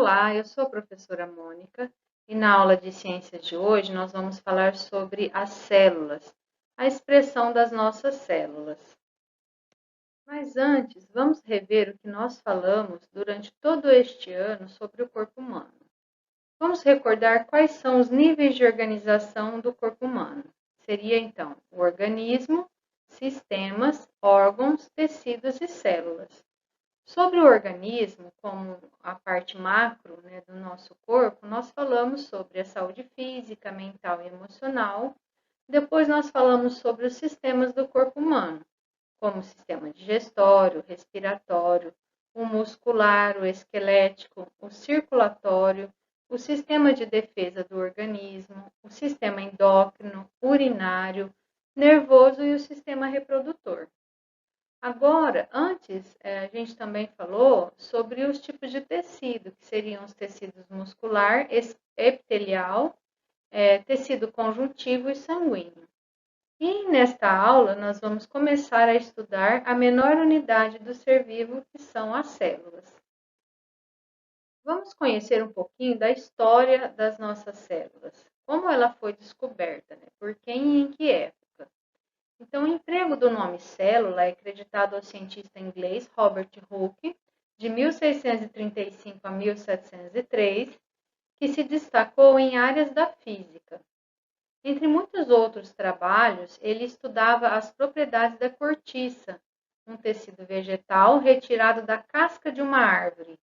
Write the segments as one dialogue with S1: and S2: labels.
S1: Olá, eu sou a professora Mônica e na aula de ciências de hoje nós vamos falar sobre as células, a expressão das nossas células. Mas antes, vamos rever o que nós falamos durante todo este ano sobre o corpo humano. Vamos recordar quais são os níveis de organização do corpo humano. Seria então o organismo, sistemas, órgãos, tecidos e células. Sobre o organismo, como a parte macro, do nosso corpo, nós falamos sobre a saúde física, mental e emocional. Depois nós falamos sobre os sistemas do corpo humano, como o sistema digestório, respiratório, o muscular, o esquelético, o circulatório, o sistema de defesa do organismo, o sistema endócrino, urinário, nervoso e o sistema reprodutor. Agora, antes, a gente também falou sobre os tipos de tecido, que seriam os tecidos muscular, epitelial, tecido conjuntivo e sanguíneo. E nesta aula, nós vamos começar a estudar a menor unidade do ser vivo, que são as células. Vamos conhecer um pouquinho da história das nossas células, como ela foi descoberta, por quem e em que época. Então, o emprego do nome célula é acreditado ao cientista inglês Robert Hooke, de 1635 a 1703, que se destacou em áreas da física. Entre muitos outros trabalhos, ele estudava as propriedades da cortiça, um tecido vegetal retirado da casca de uma árvore,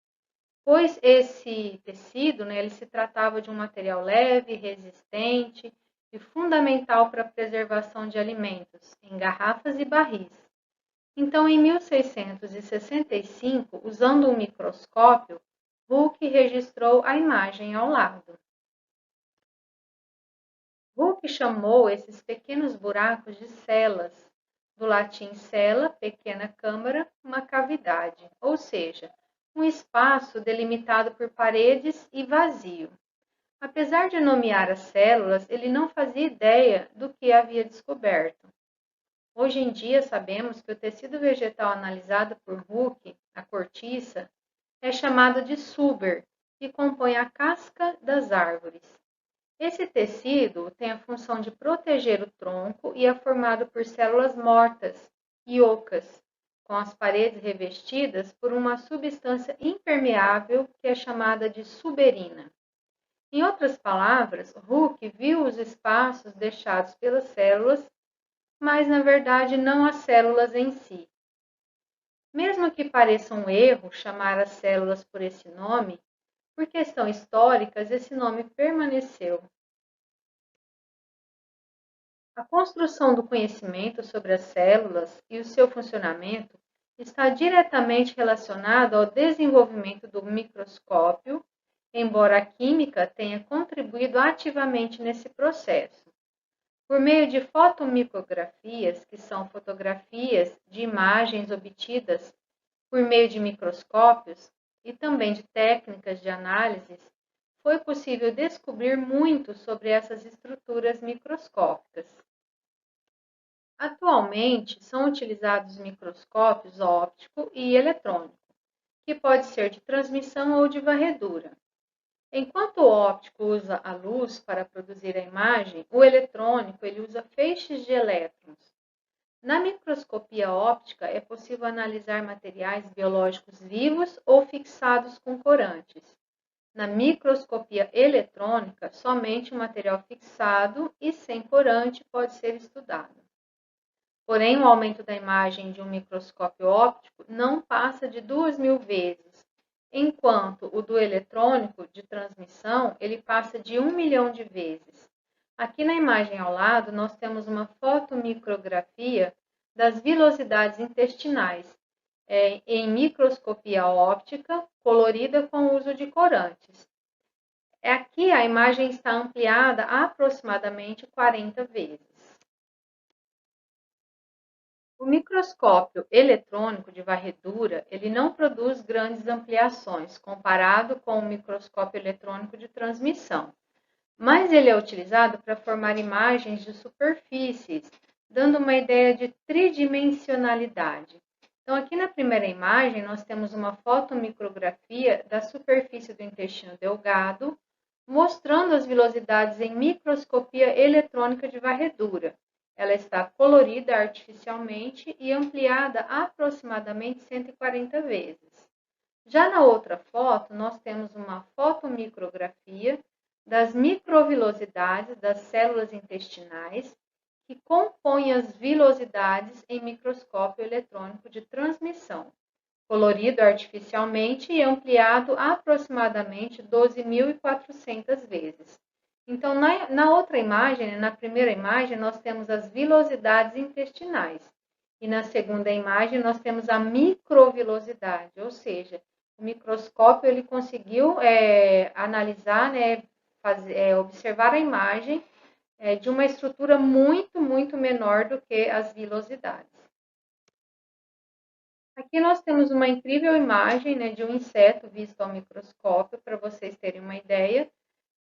S1: pois esse tecido, ele se tratava de um material leve, resistente, e fundamental para a preservação de alimentos, em garrafas e barris. Então, em 1665, usando um microscópio, Hooke registrou a imagem ao lado. Hooke chamou esses pequenos buracos de celas, do latim cella, pequena câmara, uma cavidade, ou seja, um espaço delimitado por paredes e vazio. Apesar de nomear as células, ele não fazia ideia do que havia descoberto. Hoje em dia, sabemos que o tecido vegetal analisado por Hooke, a cortiça, é chamado de suber e compõe a casca das árvores. Esse tecido tem a função de proteger o tronco e é formado por células mortas e ocas, com as paredes revestidas por uma substância impermeável que é chamada de suberina. Em outras palavras, Hooke viu os espaços deixados pelas células, mas na verdade não as células em si. Mesmo que pareça um erro chamar as células por esse nome, por questões históricas esse nome permaneceu. A construção do conhecimento sobre as células e o seu funcionamento está diretamente relacionado ao desenvolvimento do microscópio, embora a química tenha contribuído ativamente nesse processo. Por meio de fotomicografias, que são fotografias de imagens obtidas por meio de microscópios, e também de técnicas de análise, foi possível descobrir muito sobre essas estruturas microscópicas. Atualmente, são utilizados microscópios óptico e eletrônico, que pode ser de transmissão ou de varredura. Enquanto o óptico usa a luz para produzir a imagem, o eletrônico ele usa feixes de elétrons. Na microscopia óptica, é possível analisar materiais biológicos vivos ou fixados com corantes. Na microscopia eletrônica, somente o material fixado e sem corante pode ser estudado. Porém, o aumento da imagem de um microscópio óptico não passa de 2.000 vezes, enquanto o do eletrônico de transmissão ele passa de 1 milhão de vezes. Aqui na imagem ao lado, nós temos uma fotomicrografia das vilosidades intestinais, em microscopia óptica, colorida com o uso de corantes. Aqui a imagem está ampliada aproximadamente 40 vezes. O microscópio eletrônico de varredura, ele não produz grandes ampliações comparado com o microscópio eletrônico de transmissão, mas ele é utilizado para formar imagens de superfícies, dando uma ideia de tridimensionalidade. Então, aqui na primeira imagem, nós temos uma fotomicrografia da superfície do intestino delgado, mostrando as vilosidades em microscopia eletrônica de varredura. Ela está colorida artificialmente e ampliada aproximadamente 140 vezes. Já na outra foto, nós temos uma fotomicrografia das microvilosidades das células intestinais, que compõem as vilosidades em microscópio eletrônico de transmissão, colorido artificialmente e ampliado aproximadamente 12.400 vezes. Então, na outra imagem, na primeira imagem, nós temos as vilosidades intestinais. E na segunda imagem, nós temos a microvilosidade, ou seja, o microscópio ele conseguiu analisar, né, observar a imagem de uma estrutura muito menor do que as vilosidades. Aqui nós temos uma incrível imagem, né, de um inseto visto ao microscópio, para vocês terem uma ideia,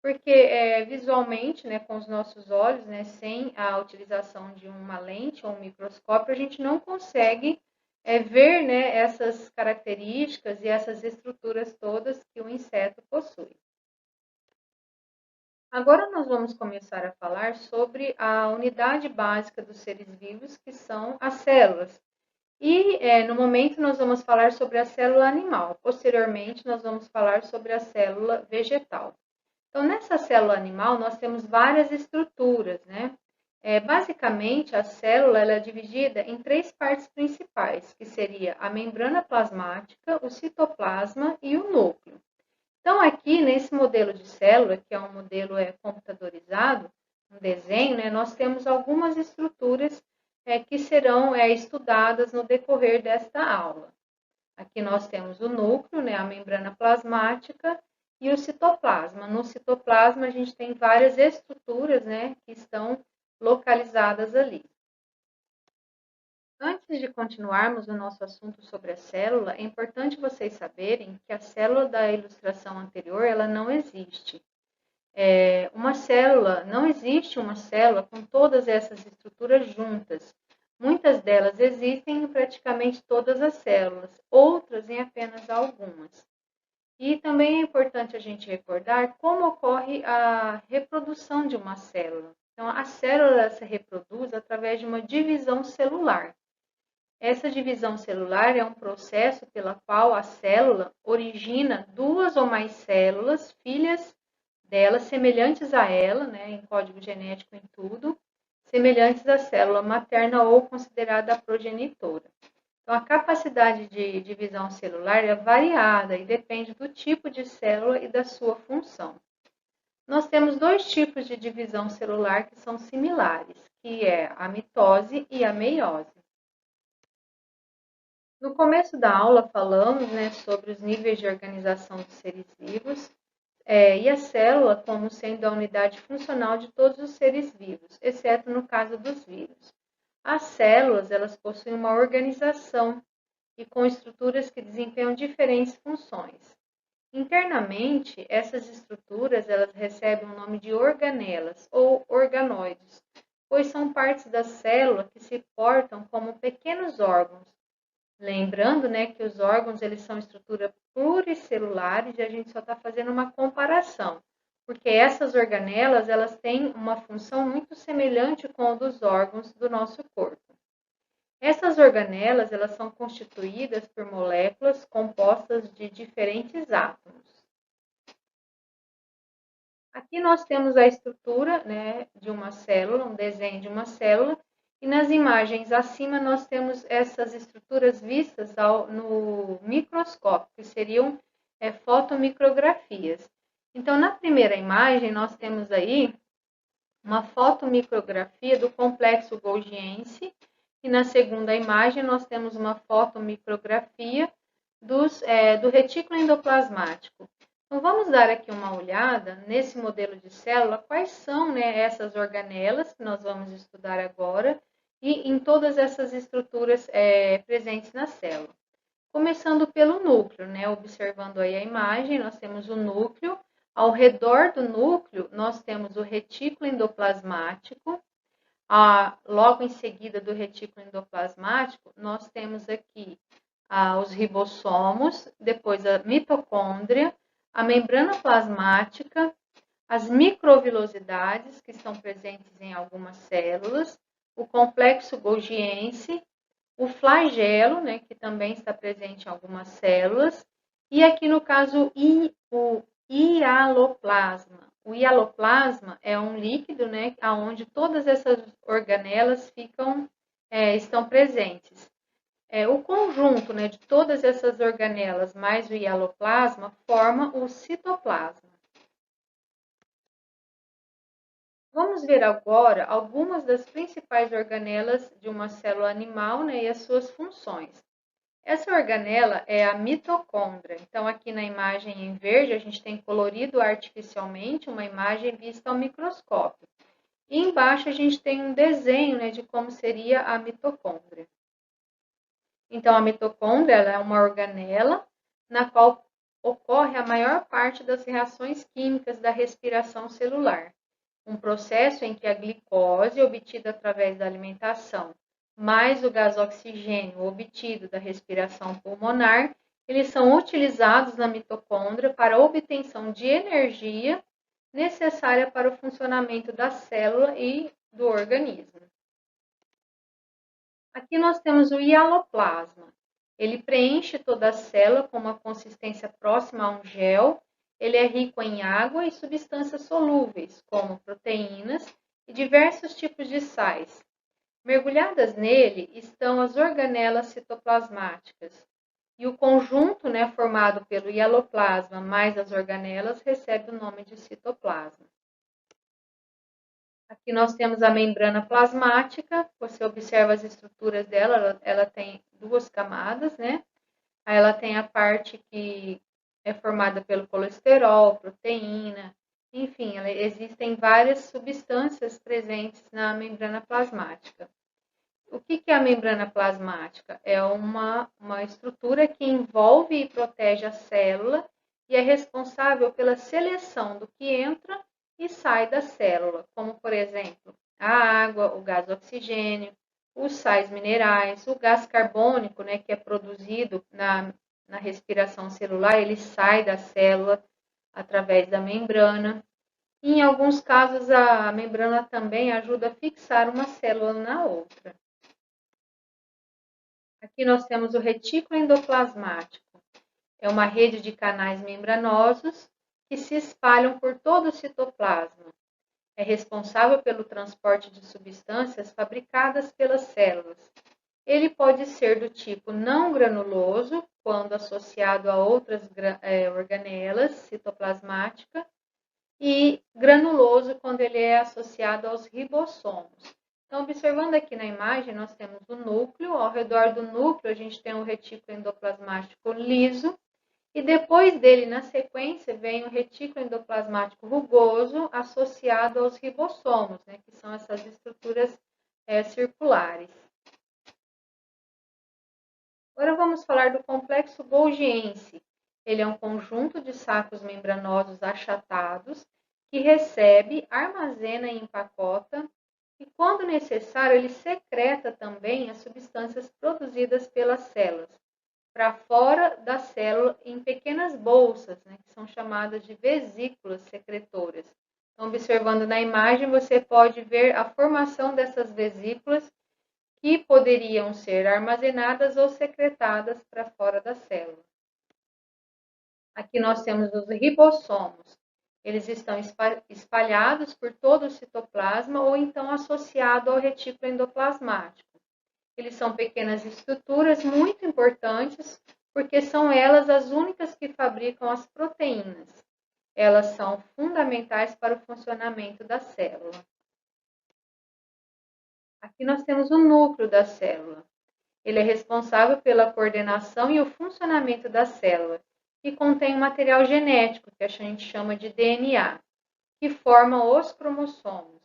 S1: porque visualmente, né, com os nossos olhos, né, sem a utilização de uma lente ou um microscópio, a gente não consegue ver, né, essas características e essas estruturas todas que o inseto possui. Agora nós vamos começar a falar sobre a unidade básica dos seres vivos, que são as células. E no momento nós vamos falar sobre a célula animal. Posteriormente nós vamos falar sobre a célula vegetal. Então, nessa célula animal nós temos várias estruturas, né? Basicamente, a célula ela é dividida em três partes principais, que seria a membrana plasmática, o citoplasma e o núcleo. Então, aqui nesse modelo de célula, que é um modelo computadorizado, um desenho, né, nós temos algumas estruturas que serão estudadas no decorrer desta aula. Aqui nós temos o núcleo, né, a membrana plasmática e o citoplasma. No citoplasma, a gente tem várias estruturas, né, que estão localizadas ali. Antes de continuarmos o nosso assunto sobre a célula, é importante vocês saberem que a célula da ilustração anterior, ela não existe. Não existe uma célula com todas essas estruturas juntas. Muitas delas existem em praticamente todas as células, outras em apenas algumas. E também é importante a gente recordar como ocorre a reprodução de uma célula. Então, a célula se reproduz através de uma divisão celular. Essa divisão celular é um processo pela qual a célula origina duas ou mais células, filhas dela, semelhantes a ela, né, em código genético em tudo, semelhantes à célula materna ou considerada a progenitora. Então, a capacidade de divisão celular é variada e depende do tipo de célula e da sua função. Nós temos dois tipos de divisão celular que são similares, que é a mitose e a meiose. No começo da aula falamos, né, sobre os níveis de organização dos seres vivos e a célula como sendo a unidade funcional de todos os seres vivos, exceto no caso dos vírus. As células, elas possuem uma organização e com estruturas que desempenham diferentes funções. Internamente, essas estruturas elas recebem o nome de organelas ou organoides, pois são partes da célula que se portam como pequenos órgãos. Lembrando, né, que os órgãos eles são estruturas pluricelulares e a gente só está fazendo uma comparação, porque essas organelas elas têm uma função muito semelhante com a dos órgãos do nosso corpo. Essas organelas elas são constituídas por moléculas compostas de diferentes átomos. Aqui nós temos a estrutura, né, de uma célula, um desenho de uma célula, e nas imagens acima nós temos essas estruturas vistas no microscópio, que seriam fotomicrografias. Então, na primeira imagem, nós temos aí uma fotomicrografia do complexo golgiense, e na segunda imagem nós temos uma fotomicrografia do retículo endoplasmático. Então, vamos dar aqui uma olhada nesse modelo de célula, quais são, né, essas organelas que nós vamos estudar agora, e em todas essas estruturas presentes na célula. Começando pelo núcleo, né? Observando aí a imagem, nós temos o núcleo. Ao redor do núcleo, nós temos o retículo endoplasmático. Logo em seguida do retículo endoplasmático, nós temos aqui os ribossomos, depois a mitocôndria, a membrana plasmática, as microvilosidades, que estão presentes em algumas células, o complexo golgiense, o flagelo, né, que também está presente em algumas células, e aqui no caso o hialoplasma. O hialoplasma é um líquido, né, onde todas essas organelas estão presentes. O conjunto, né, de todas essas organelas mais o hialoplasma forma o citoplasma. Vamos ver agora algumas das principais organelas de uma célula animal, né, e as suas funções. Essa organela é a mitocôndria. Então, aqui na imagem em verde, a gente tem colorido artificialmente uma imagem vista ao microscópio. E embaixo a gente tem um desenho, né, de como seria a mitocôndria. Então, a mitocôndria é uma organela na qual ocorre a maior parte das reações químicas da respiração celular. Um processo em que a glicose, obtida através da alimentação, mais o gás oxigênio obtido da respiração pulmonar, eles são utilizados na mitocôndria para a obtenção de energia necessária para o funcionamento da célula e do organismo. Aqui nós temos o hialoplasma. Ele preenche toda a célula com uma consistência próxima a um gel. Ele é rico em água e substâncias solúveis, como proteínas e diversos tipos de sais. Mergulhadas nele estão as organelas citoplasmáticas. E o conjunto, né, formado pelo hialoplasma mais as organelas recebe o nome de citoplasma. Aqui nós temos a membrana plasmática. Você observa as estruturas dela, ela tem duas camadas, né? Aí ela tem a parte que é formada pelo colesterol, proteína, enfim, existem várias substâncias presentes na membrana plasmática. O que é a membrana plasmática? É uma estrutura que envolve e protege a célula e é responsável pela seleção do que entra e sai da célula, como, por exemplo, a água, o gás oxigênio, os sais minerais, o gás carbônico, né, que é produzido na respiração celular, ele sai da célula através da membrana. E, em alguns casos, a membrana também ajuda a fixar uma célula na outra. Aqui nós temos o retículo endoplasmático. É uma rede de canais membranosos que se espalham por todo o citoplasma. É responsável pelo transporte de substâncias fabricadas pelas células. Ele pode ser do tipo não granuloso, quando associado a outras organelas citoplasmáticas, e granuloso, quando ele é associado aos ribossomos. Então, observando aqui na imagem, nós temos o núcleo. Ao redor do núcleo, a gente tem o retículo endoplasmático liso. E depois dele, na sequência, vem o retículo endoplasmático rugoso associado aos ribossomos, né, que são essas estruturas circulares. Agora vamos falar do complexo golgiense. Ele é um conjunto de sacos membranosos achatados que recebe, armazena e empacota, e quando necessário, ele secreta também as substâncias produzidas pelas células para fora da célula em pequenas bolsas, né, que são chamadas de vesículas secretoras. Então, observando na imagem, você pode ver a formação dessas vesículas que poderiam ser armazenadas ou secretadas para fora da célula. Aqui nós temos os ribossomos. Eles estão espalhados por todo o citoplasma ou então associados ao retículo endoplasmático. Eles são pequenas estruturas muito importantes porque são elas as únicas que fabricam as proteínas. Elas são fundamentais para o funcionamento da célula. Aqui nós temos o núcleo da célula. Ele é responsável pela coordenação e o funcionamento da célula e contém um material genético, que a gente chama de DNA, que forma os cromossomos.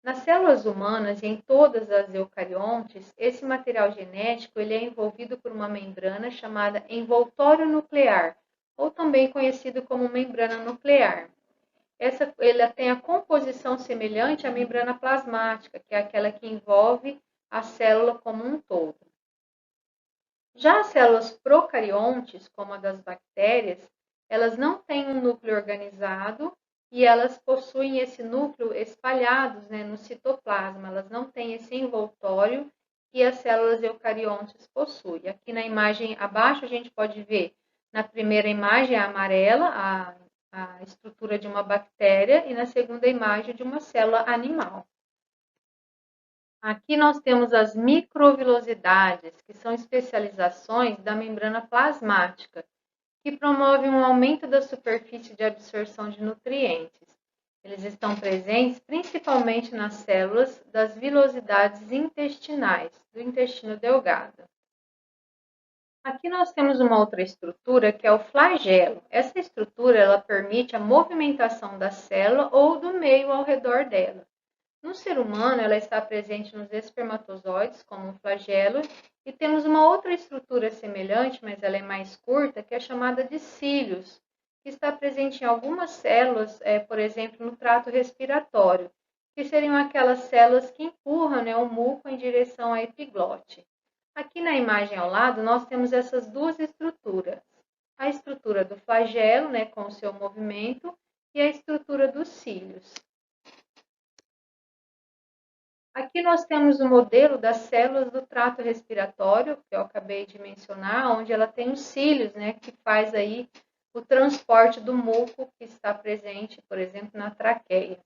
S1: Nas células humanas e em todas as eucariontes, esse material genético ele é envolvido por uma membrana chamada envoltório nuclear, ou também conhecido como membrana nuclear. ela tem a composição semelhante à membrana plasmática, que é aquela que envolve a célula como um todo. Já as células procariontes, como a das bactérias, elas não têm um núcleo organizado e elas possuem esse núcleo espalhados, né, no citoplasma. Elas não têm esse envoltório que as células eucariontes possuem. Aqui na imagem abaixo a gente pode ver, na primeira imagem a amarela, a estrutura de uma bactéria, e na segunda imagem de uma célula animal. Aqui nós temos as microvilosidades, que são especializações da membrana plasmática, que promovem um aumento da superfície de absorção de nutrientes. Eles estão presentes principalmente nas células das vilosidades intestinais, do intestino delgado. Aqui nós temos uma outra estrutura que é o flagelo. Essa estrutura ela permite a movimentação da célula ou do meio ao redor dela. No ser humano, ela está presente nos espermatozoides, como um flagelo, e temos uma outra estrutura semelhante, mas ela é mais curta, que é chamada de cílios, que está presente em algumas células, por exemplo, no trato respiratório, que seriam aquelas células que empurram, né, o muco em direção à epiglote. Aqui na imagem ao lado, nós temos essas duas estruturas. A estrutura do flagelo, né, com o seu movimento, e a estrutura dos cílios. Aqui nós temos o modelo das células do trato respiratório, que eu acabei de mencionar, onde ela tem os cílios, né, que faz aí o transporte do muco que está presente, por exemplo, na traqueia.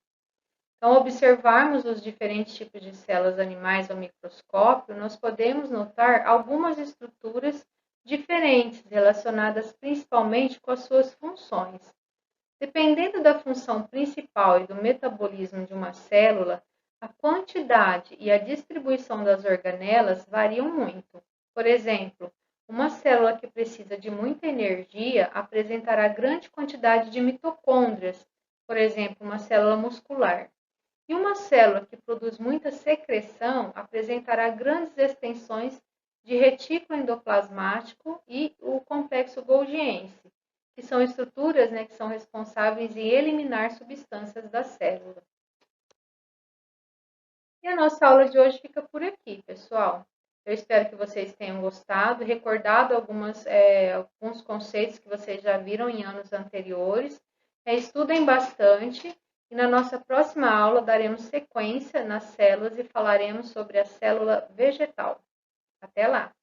S1: Então, observarmos os diferentes tipos de células animais ao microscópio, nós podemos notar algumas estruturas diferentes, relacionadas principalmente com as suas funções. Dependendo da função principal e do metabolismo de uma célula, a quantidade e a distribuição das organelas variam muito. Por exemplo, uma célula que precisa de muita energia apresentará grande quantidade de mitocôndrias, por exemplo, uma célula muscular. E uma célula que produz muita secreção apresentará grandes extensões de retículo endoplasmático e o complexo golgiense, que são estruturas, né, que são responsáveis em eliminar substâncias da célula. E a nossa aula de hoje fica por aqui, pessoal. Eu espero que vocês tenham gostado, recordado alguns conceitos que vocês já viram em anos anteriores. Estudem bastante e na nossa próxima aula daremos sequência nas células e falaremos sobre a célula vegetal. Até lá!